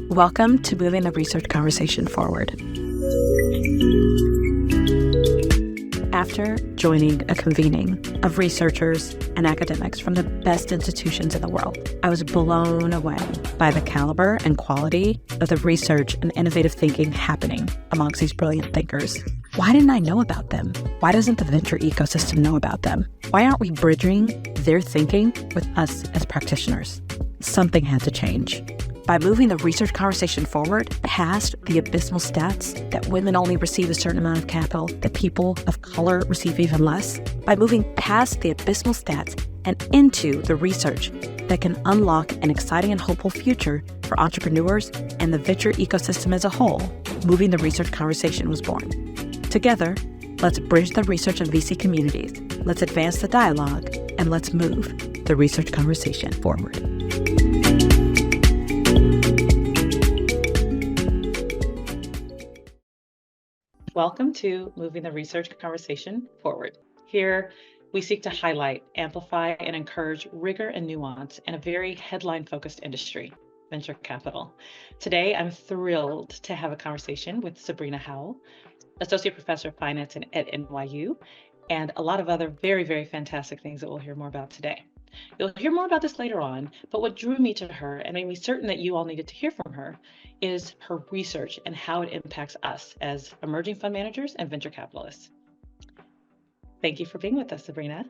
Welcome to Moving the Research Conversation Forward. After joining a convening of researchers and academics from the best institutions in the world, I was blown away by the caliber and quality of the research and innovative thinking happening amongst these brilliant thinkers. Why didn't I know about them? Why doesn't the venture ecosystem know about them? Why aren't we bridging their thinking with us as practitioners? Something had to change. By moving the research conversation forward past the abysmal stats that women only receive a certain amount of capital, that people of color receive even less, by moving past the abysmal stats and into the research that can unlock an exciting and hopeful future for entrepreneurs and the venture ecosystem as a whole, Moving the Research Conversation was born. Together, let's bridge the research and VC communities, let's advance the dialogue, and let's move the research conversation forward. Welcome to Moving the Research Conversation Forward. Here, we seek to highlight, amplify, and encourage rigor and nuance in a very headline-focused industry, venture capital. Today, I'm thrilled to have a conversation with Sabrina Howell, Associate Professor of Finance at NYU, and a lot of other very, very fantastic things that we'll hear more about today. You'll hear more about this later on, but what drew me to her and made me certain that you all needed to hear from her is her research and how it impacts us as emerging fund managers and venture capitalists. Thank you for being with us, Sabrina.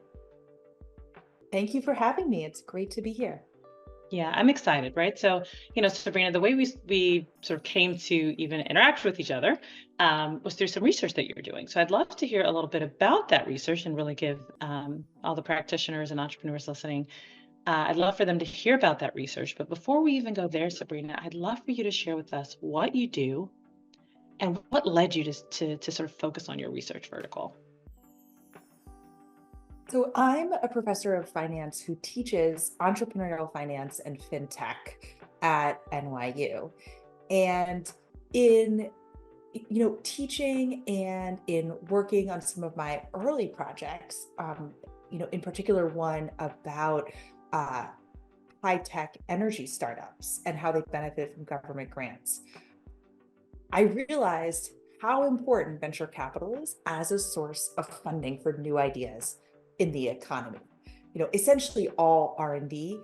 Thank you for having me. It's great to be here. Yeah, I'm excited, right? So, Sabrina, the way we sort of came to even interact with each other was through some research that you were doing. So I'd love to hear a little bit about that research and really give all the practitioners and entrepreneurs listening, I'd love for them to hear about that research. But before we even go there, Sabrina, I'd love for you to share with us what you do and what led you to sort of focus on your research vertical. So I'm a professor of finance who teaches entrepreneurial finance and fintech at NYU. And in teaching and in working on some of my early projects, in particular one about high-tech energy startups and how they benefit from government grants, I realized how important venture capital is as a source of funding for new ideas in the economy. Essentially all R&D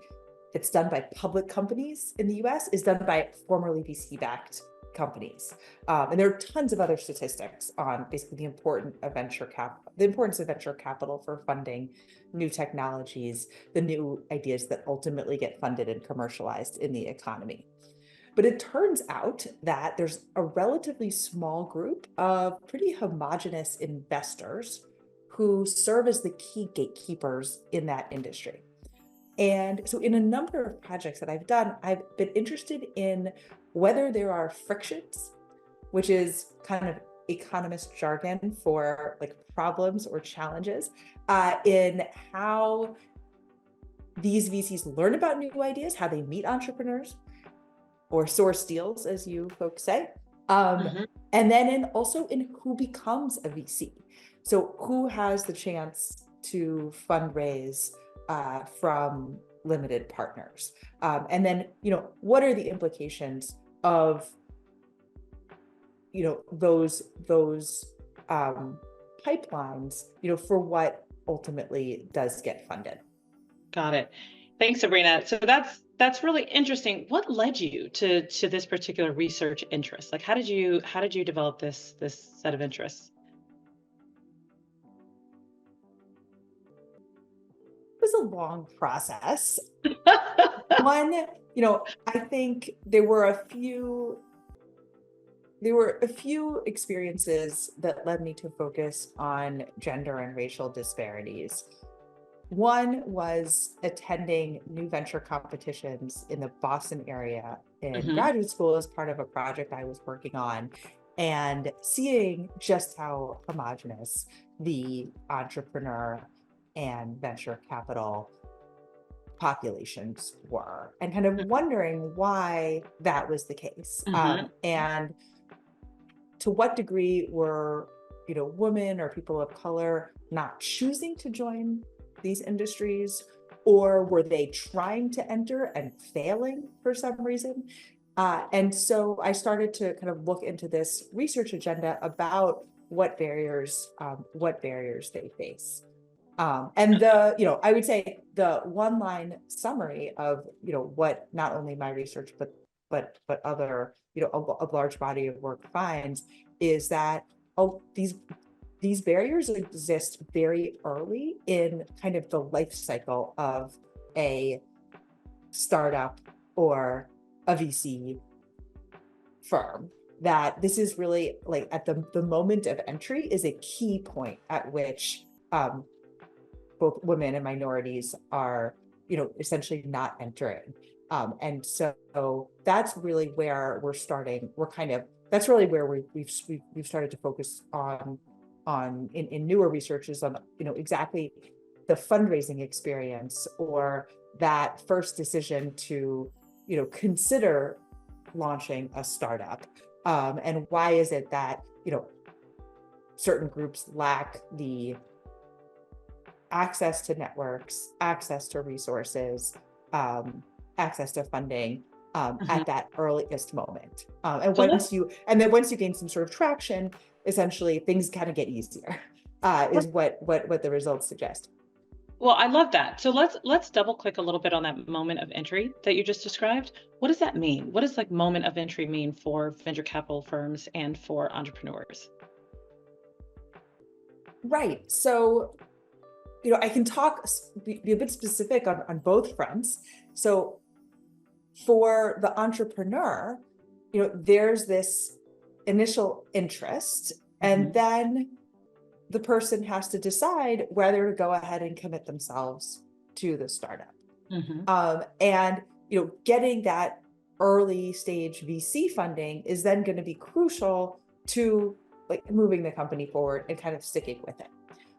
that's done by public companies in the US is done by formerly VC-backed companies. And there are tons of other statistics on basically the importance of venture capital for funding new technologies, the new ideas that ultimately get funded and commercialized in the economy. But it turns out that there's a relatively small group of pretty homogenous investors who serve as the key gatekeepers in that industry. And so in a number of projects that I've done, I've been interested in whether there are frictions, which is kind of economist jargon for like problems or challenges, in how these VCs learn about new ideas, how they meet entrepreneurs or source deals, as you folks say, and then also in who becomes a VC. So who has the chance to fundraise from limited partners? And then, what are the implications of, those pipelines, for what ultimately does get funded? Got it. Thanks, Sabrina. So that's really interesting. What led you to this particular research interest? Like, how did you develop this set of interests? It was a long process. One, I think there were a few experiences that led me to focus on gender and racial disparities. One was attending new venture competitions in the Boston area in graduate school as part of a project I was working on, and seeing just how homogenous the entrepreneur and venture capital populations were, and kind of wondering why that was the case. And to what degree were, women or people of color not choosing to join these industries, or were they trying to enter and failing for some reason? And so I started to kind of look into this research agenda about what barriers they face. And I would say the one-line summary of, what not only my research, but other, a large body of work finds is that these barriers exist very early in kind of the life cycle of a startup or a VC firm. That this is really like at the moment of entry is a key point at which both women and minorities are, essentially not entering. And so that's really where we're starting. That's really where we've started to focus on in newer researches on, exactly the fundraising experience or that first decision to, consider launching a startup. And why is it that, certain groups lack the access to networks, access to resources, access to funding at that earliest moment. And then once you gain some sort of traction, essentially things kind of get easier, is what the results suggest. Well, I love that. So let's double click a little bit on that moment of entry that you just described. What does that mean? What does like moment of entry mean for venture capital firms and for entrepreneurs? Right. So, I can be a bit specific on both fronts. So for the entrepreneur, there's this initial interest, and then the person has to decide whether to go ahead and commit themselves to the startup. And getting that early stage VC funding is then going to be crucial to like moving the company forward and kind of sticking with it.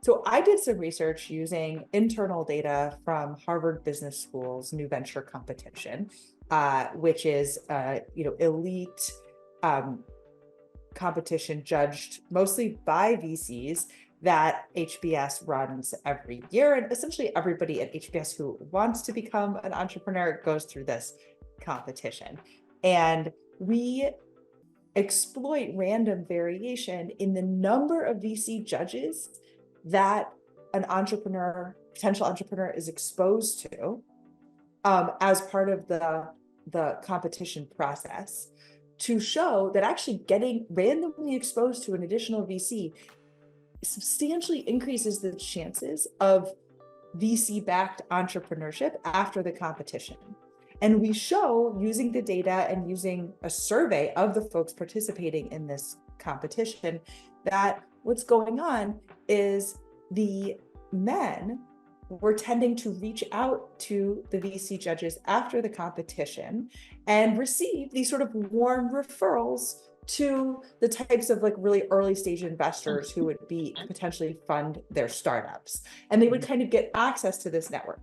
So I did some research using internal data from Harvard Business School's new venture competition, which is elite competition judged mostly by VCs that HBS runs every year. And essentially everybody at HBS who wants to become an entrepreneur goes through this competition. And we exploit random variation in the number of VC judges that an potential entrepreneur is exposed to as part of the competition process, to show that actually getting randomly exposed to an additional VC substantially increases the chances of VC-backed entrepreneurship after the competition. And we show, using the data and using a survey of the folks participating in this competition, that what's going on is the men were tending to reach out to the VC judges after the competition and receive these sort of warm referrals to the types of like really early stage investors who would be potentially fund their startups. And they would kind of get access to this network.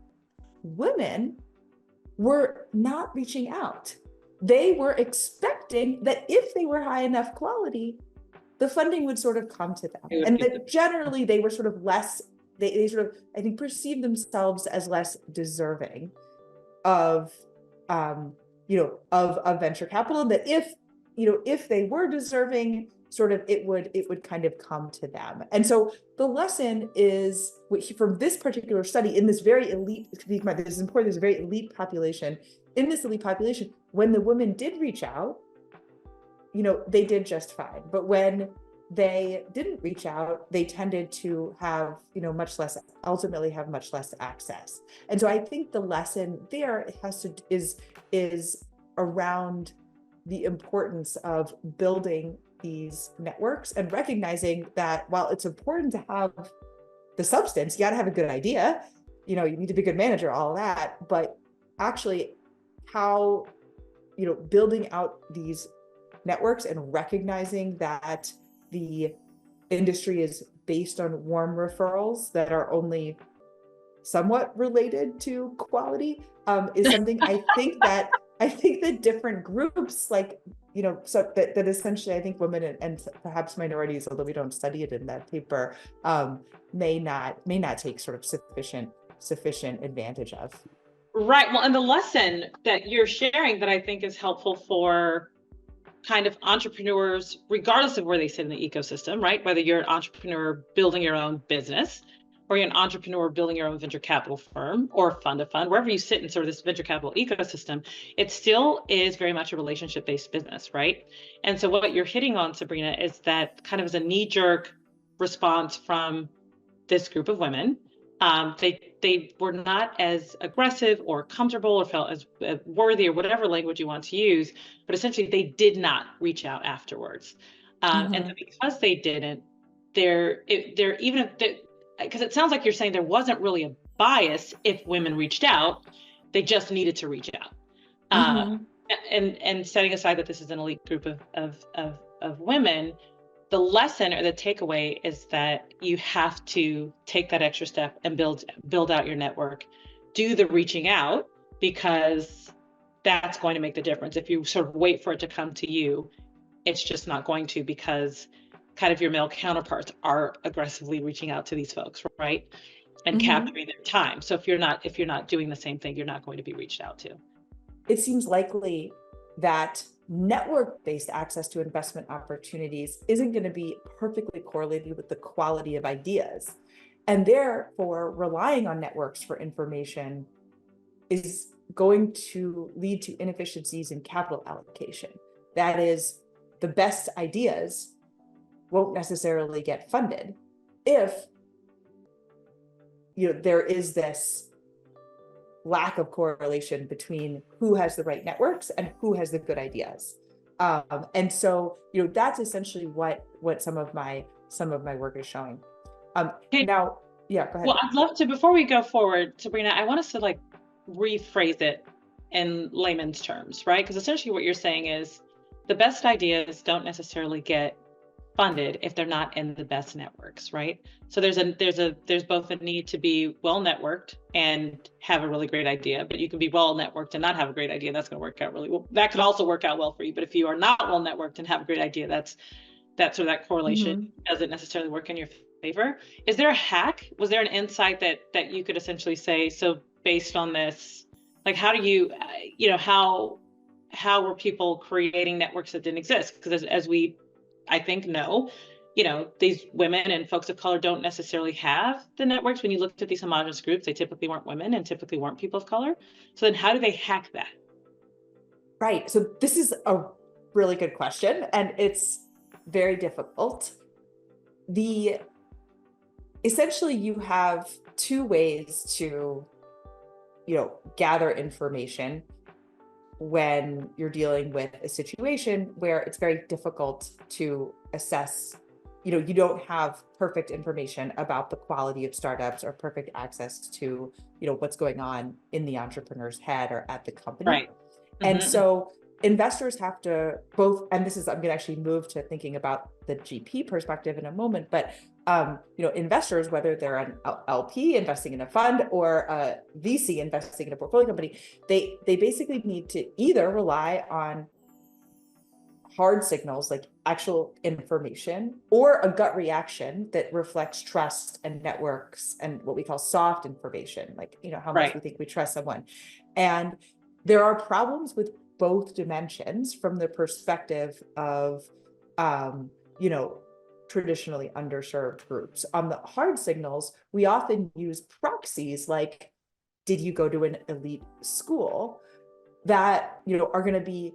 Women were not reaching out. They were expecting that if they were high enough quality, the funding would sort of come to them. And that generally they were sort of less, they sort of, I think, perceived themselves as less deserving of, of venture capital, that if they were deserving, sort of it would kind of come to them. And so the lesson is, from this particular study, in this very elite, this is important, this very elite population, in this elite population, when the women did reach out, they did just fine. But when they didn't reach out, they tended to have, ultimately have much less access. And so I think the lesson there is around the importance of building these networks and recognizing that while it's important to have the substance, you got to have a good idea, you need to be a good manager, all of that, but actually how, building out these networks and recognizing that the industry is based on warm referrals that are only somewhat related to quality is something I think that different groups, like, so that essentially I think women and perhaps minorities, although we don't study it in that paper, may not take sort of sufficient sufficient advantage of. Right. Well, and the lesson that you're sharing that I think is helpful for kind of entrepreneurs, regardless of where they sit in the ecosystem, right? Whether you're an entrepreneur building your own business, or you're an entrepreneur building your own venture capital firm or fund of fund, wherever you sit in sort of this venture capital ecosystem, it still is very much a relationship-based business, right? And so what you're hitting on, Sabrina, is that kind of as a knee-jerk response from this group of women. They were not as aggressive or comfortable or felt as worthy or whatever language you want to use, but essentially they did not reach out afterwards. And so because they didn't, they're even if because it sounds like you're saying there wasn't really a bias if women reached out, they just needed to reach out. And setting aside that this is an elite group of women, the lesson or the takeaway is that you have to take that extra step and build out your network, do the reaching out, because that's going to make the difference. If you sort of wait for it to come to you, it's just not going to, because kind of your male counterparts are aggressively reaching out to these folks, right? And capturing their time. So if you're not doing the same thing, you're not going to be reached out to. It seems likely that network-based access to investment opportunities isn't going to be perfectly correlated with the quality of ideas. And therefore, relying on networks for information is going to lead to inefficiencies in capital allocation. That is, the best ideas won't necessarily get funded if there is this lack of correlation between who has the right networks and who has the good ideas. And so, that's essentially what some of my work is showing. Now, yeah, go ahead. Well, I'd love to, before we go forward, Sabrina, I want us to rephrase it in layman's terms, right? Because essentially what you're saying is the best ideas don't necessarily get funded if they're not in the best networks, right? So there's both a need to be well networked and have a really great idea, but you can be well networked and not have a great idea. That's going to work out really well. That could also work out well for you. But if you are not well networked and have a great idea, that's sort of that correlation doesn't necessarily work in your favor. Is there a hack? Was there an insight that you could essentially say, so based on this, how do you, how were people creating networks that didn't exist? Because as we, I think, know, these women and folks of color don't necessarily have the networks. When you looked at these homogenous groups, they typically weren't women and typically weren't people of color. So then how do they hack that? Right. So this is a really good question, and it's very difficult. Essentially, you have two ways to, gather information when you're dealing with a situation where it's very difficult to assess, you don't have perfect information about the quality of startups or perfect access to, what's going on in the entrepreneur's head or at the company. Right. And so investors have to both, and I'm going to actually move to thinking about the GP perspective in a moment, but investors, whether they're an LP investing in a fund or a VC investing in a portfolio company, they basically need to either rely on hard signals like actual information or a gut reaction that reflects trust and networks and what we call soft information, like how much we think we trust someone. And there are problems with both dimensions from the perspective of traditionally underserved groups. On the hard signals, we often use proxies like, did you go to an elite school, that are going to be,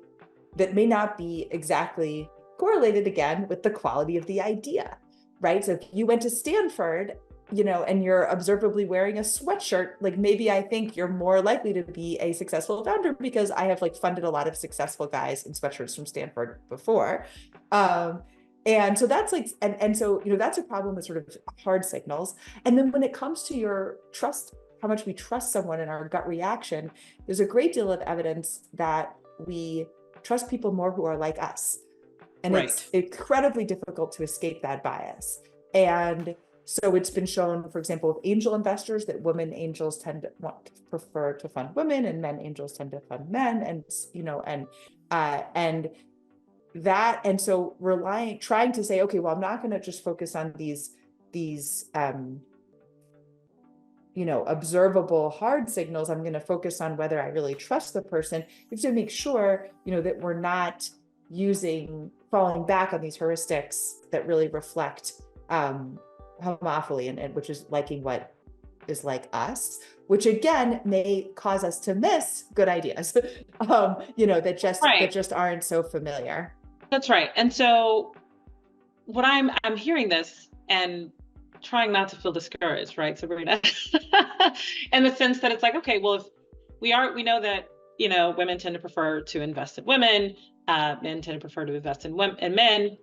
that may not be exactly correlated again with the quality of the idea, right? So if you went to Stanford, and you're observably wearing a sweatshirt, maybe I think you're more likely to be a successful founder because I have funded a lot of successful guys in sweatshirts from Stanford before. And so that's so that's a problem with sort of hard signals. And then when it comes to your trust, how much we trust someone in our gut reaction, there's a great deal of evidence that we trust people more who are like us. And it's incredibly difficult to escape that bias. And so it's been shown, for example, with angel investors, that women angels tend to prefer to fund women, and men angels tend to fund men, and and so trying to say, okay, well, I'm not going to just focus on these observable hard signals, I'm going to focus on whether I really trust the person. You have to make sure, that we're not falling back on these heuristics that really reflect homophily, and which is liking what is like us, which again may cause us to miss good ideas, that just aren't so familiar. That's right. And so what I'm hearing this and trying not to feel discouraged, right, Sabrina? In the sense that it's like, okay, well, if we know that, women tend to prefer to invest in women, men tend to prefer to invest in women and men.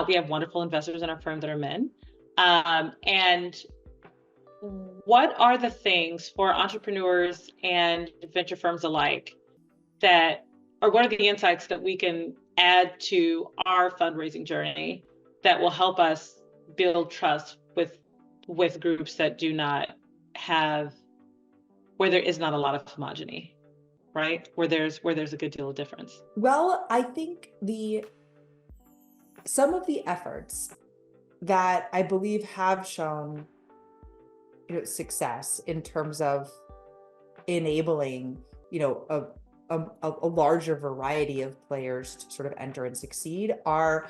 We have wonderful investors in our firm that are men. And what are the things for entrepreneurs and venture firms alike or what are the insights that we can add to our fundraising journey that will help us build trust with groups that do not have, where there is not a lot of homogeny, right? Where there's a good deal of difference. Well, I think some of the efforts that I believe have shown success in terms of enabling a larger variety of players to sort of enter and succeed are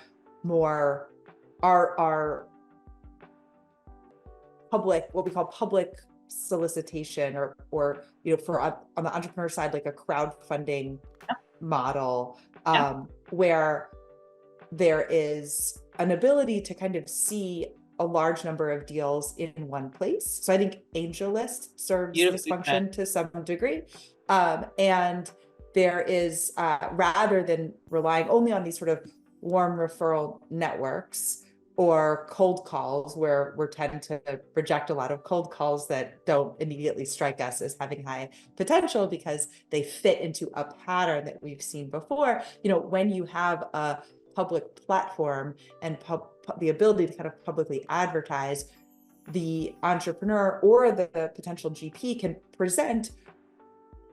public, what we call public solicitation, or on the entrepreneur side, like a crowdfunding model, where there is an ability to kind of see a large number of deals in one place. So I think AngelList serves this function to some degree. And there is, rather than relying only on these sort of warm referral networks or cold calls, where we tend to reject a lot of cold calls that don't immediately strike us as having high potential because they fit into a pattern that we've seen before. When you have a public platform and the ability to kind of publicly advertise, the entrepreneur or the potential GP can present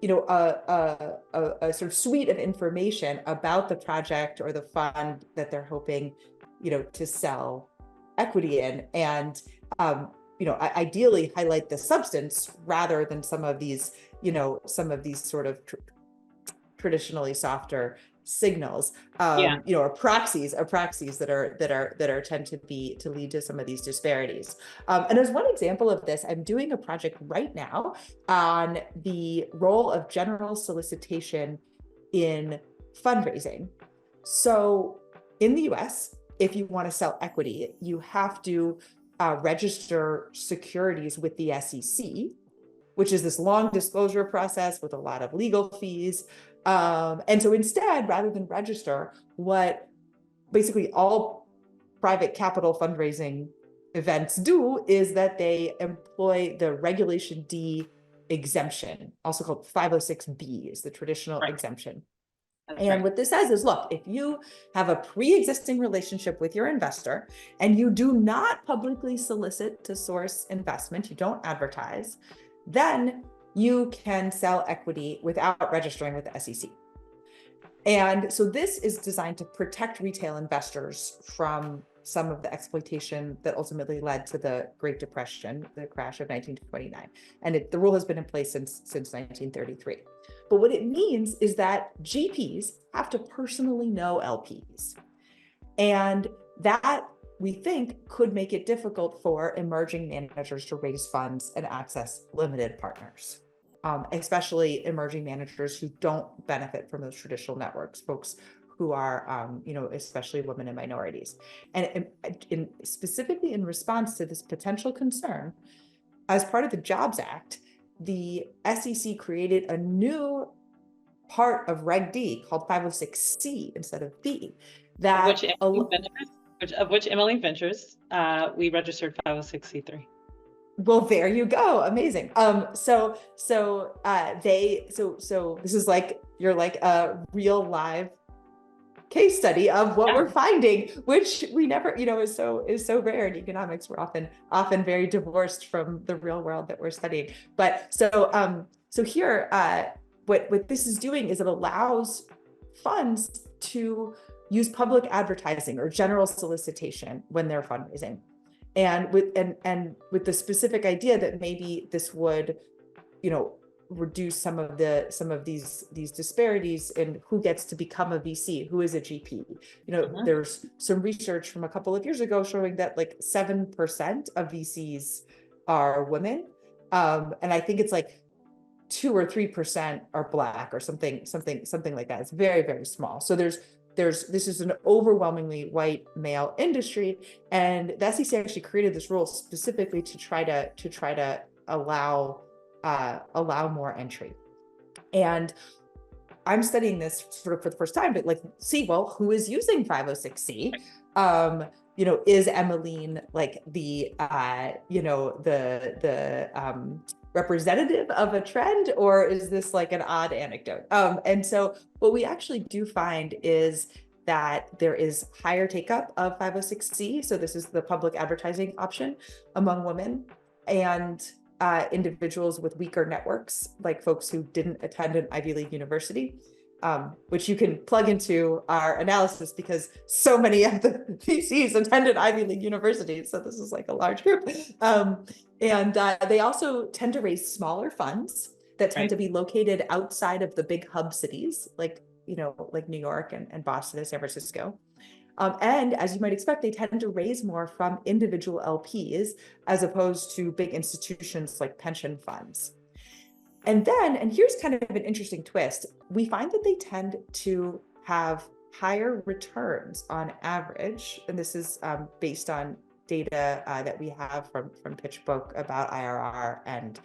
a sort of suite of information about the project or the fund that they're hoping to sell equity in, and ideally highlight the substance rather than some of these sort of traditionally softer signals, or proxies that are tend to lead to some of these disparities. And as one example of this, I'm doing a project right now on the role of general solicitation in fundraising. So in the US, if you want to sell equity, you have to register securities with the SEC, which is this long disclosure process with a lot of legal fees. And so instead, rather than register, what basically all private capital fundraising events do is that they employ the Regulation D exemption, also called 506B, is the traditional exemption. And what this says is, look, if you have a pre-existing relationship with your investor and you do not publicly solicit to source investment, you don't advertise, then you can sell equity without registering with the SEC. And so this is designed to protect retail investors from some of the exploitation that ultimately led to the Great Depression, the crash of 1929. And the rule has been in place since 1933. But what it means is that GPs have to personally know LPs. And that, we think, could make it difficult for emerging managers to raise funds and access limited partners, especially emerging managers who don't benefit from those traditional networks, folks who are, especially women and minorities. And specifically in response to this potential concern, as part of the Jobs Act, the SEC created a new part of Reg D called 506C instead of B. Of which MLE Ventures, we registered 506C3. Well, there you go. Amazing. So this is like, you're like a real live case study of what we're finding, which we never, is so rare in economics. We're often very divorced from the real world that we're studying. But so here, what this is doing is it allows funds to use public advertising or general solicitation when they're fundraising. And with the specific idea that maybe this would, reduce some of these disparities in who gets to become a VC, who is a GP. There's some research from a couple of years ago showing that like 7% of VCs are women. And I think it's like 2 or 3% are Black or something like that. It's very, very small. So this is an overwhelmingly white male industry, and the SEC actually created this rule specifically to try to allow more entry. And I'm studying this sort of for the first time, but like, see, well, who is using 506C? Is Emmeline like the representative of a trend, or is this like an odd anecdote? And so what we actually do find is that there is higher take-up of 506C. So this is the public advertising option among women and individuals with weaker networks, like folks who didn't attend an Ivy League university, which you can plug into our analysis because so many of the VCs attended Ivy League universities. So this is like a large group. And they also tend to raise smaller funds that tend to be located outside of the big hub cities, like New York and Boston and San Francisco. And as you might expect, they tend to raise more from individual LPs as opposed to big institutions like pension funds. And here's kind of an interesting twist. We find that they tend to have higher returns on average. And this is based on data that we have from PitchBook about IRR and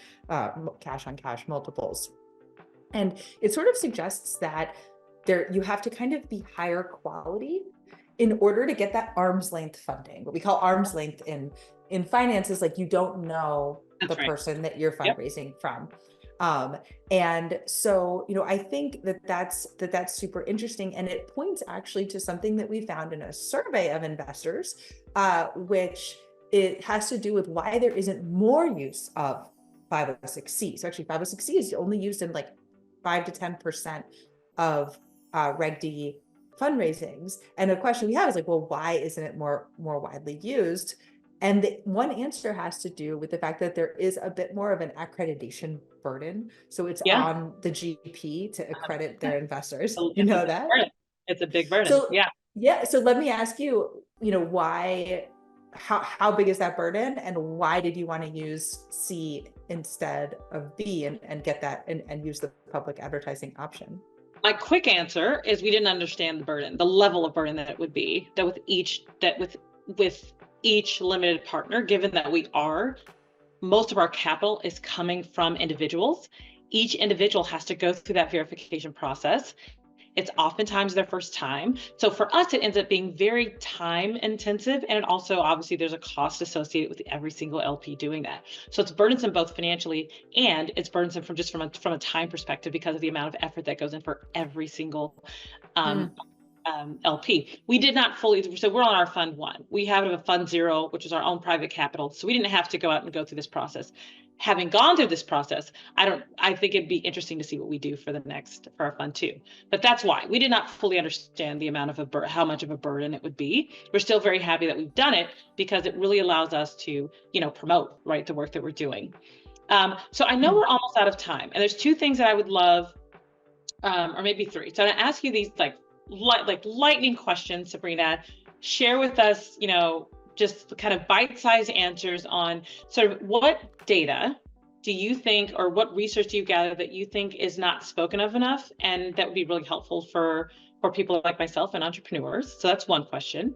cash on cash multiples. And it sort of suggests that you have to kind of be higher quality in order to get that arm's length funding. What we call arm's length in finance is like, you don't know the person that you're fundraising from. And so, I think that's super interesting. And it points actually to something that we found in a survey of investors, which it has to do with why there isn't more use of 506C. So actually 506C is only used in like 5 to 10% of Reg D fundraisings. And the question we have is like, well, why isn't it more widely used? And the one answer has to do with the fact that there is a bit more of an accreditation burden. So it's on the GP to accredit their investors. You know that? It's a big burden. So, So let me ask you, why, how big is that burden, and why did you want to use C instead of B and get that and use the public advertising option? My quick answer is we didn't understand the burden, the level of burden that it would be that with each limited partner, given that most of our capital is coming from individuals. Each individual has to go through that verification process. It's oftentimes their first time. So for us, it ends up being very time intensive. And it also, obviously, there's a cost associated with every single LP doing that. So it's burdensome both financially, and it's burdensome from a time perspective because of the amount of effort that goes in for every single LP. We did not fully, so we're on our fund 1. We have a fund 0, which is our own private capital. So we didn't have to go out and go through this process. Having gone through this process, I think it'd be interesting to see what we do for our fund 2. But that's why we did not fully understand the amount of how much of a burden it would be. We're still very happy that we've done it because it really allows us to, promote the work that we're doing. So I know we're almost out of time, and there's 2 things that I would love, or maybe 3. So I'm gonna ask you these like lightning questions, Sabrina. Share with us, just kind of bite-sized answers on sort of what data do you think, or what research do you gather that you think is not spoken of enough, and that would be really helpful for people like myself and entrepreneurs. So that's one question.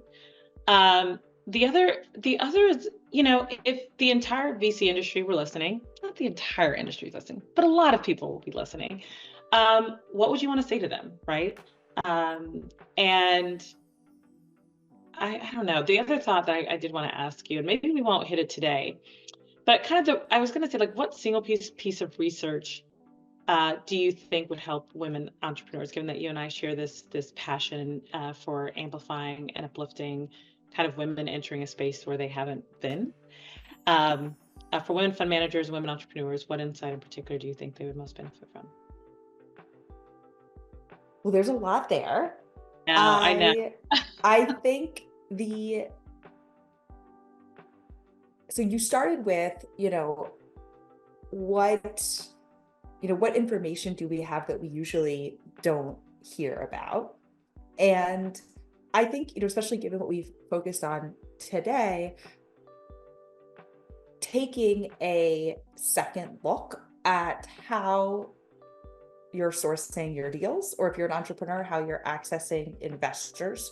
The other is, if the entire VC industry were listening, not the entire industry is listening, but a lot of people will be listening, what would you want to say to them, right? And I don't know. The other thought that I did want to ask you, and maybe we won't hit it today, but I was going to say, like, what single piece of research do you think would help women entrepreneurs, given that you and I share this passion for amplifying and uplifting kind of women entering a space where they haven't been? For women fund managers and women entrepreneurs, what insight in particular do you think they would most benefit from? Well, there's a lot there. I know. I think So you started with, what information do we have that we usually don't hear about? And I think, especially given what we've focused on today, taking a second look at how you're sourcing your deals, or if you're an entrepreneur, how you're accessing investors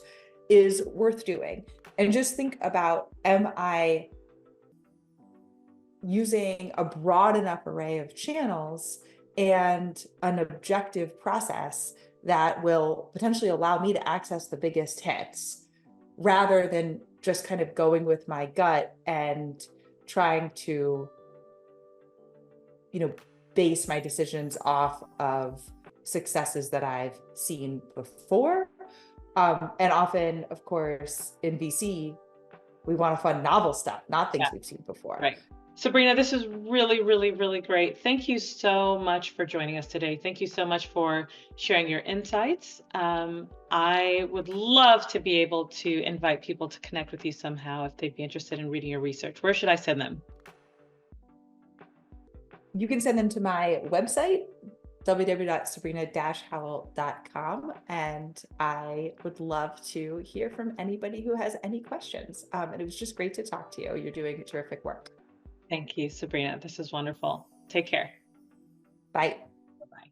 is worth doing. And just think about, am I using a broad enough array of channels and an objective process that will potentially allow me to access the biggest hits, rather than just kind of going with my gut and trying to, base my decisions off of successes that I've seen before. And often, of course, in VC, we want to fund novel stuff, not things we've seen before. Right. Sabrina, this is really, really, really great. Thank you so much for joining us today. Thank you so much for sharing your insights. I would love to be able to invite people to connect with you somehow if they'd be interested in reading your research. Where should I send them? You can send them to my website, www.sabrina-howell.com. And I would love to hear from anybody who has any questions. And it was just great to talk to you. You're doing terrific work. Thank you, Sabrina. This is wonderful. Take care. Bye. Bye-bye.